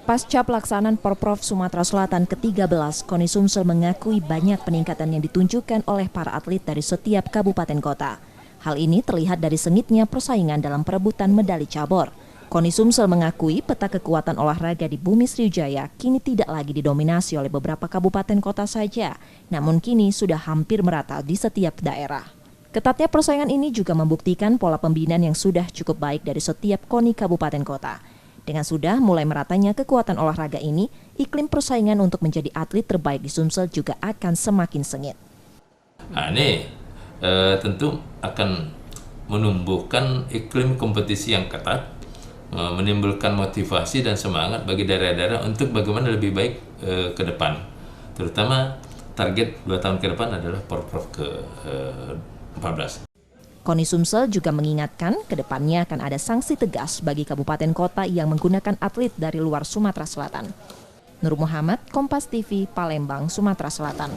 Pasca pelaksanaan Porprov Sumatera Selatan ke-13, KONI Sumsel mengakui banyak peningkatan yang ditunjukkan oleh para atlet dari setiap kabupaten kota. Hal ini terlihat dari sengitnya persaingan dalam perebutan medali cabur. KONI Sumsel mengakui peta kekuatan olahraga di Bumi Sriwijaya kini tidak lagi didominasi oleh beberapa kabupaten kota saja, namun kini sudah hampir merata di setiap daerah. Ketatnya persaingan ini juga membuktikan pola pembinaan yang sudah cukup baik dari setiap KONI kabupaten kota. Dengan sudah mulai meratanya kekuatan olahraga ini, iklim persaingan untuk menjadi atlet terbaik di Sumsel juga akan semakin sengit. Nah, ini tentu akan menumbuhkan iklim kompetisi yang ketat, menimbulkan motivasi dan semangat bagi daerah-daerah untuk bagaimana lebih baik ke depan. Terutama target 2 tahun ke depan adalah Porprov ke-14. KONI Sumsel juga mengingatkan ke depannya akan ada sanksi tegas bagi kabupaten kota yang menggunakan atlet dari luar Sumatera Selatan. Nur Muhammad, Kompas TV, Palembang, Sumatera Selatan.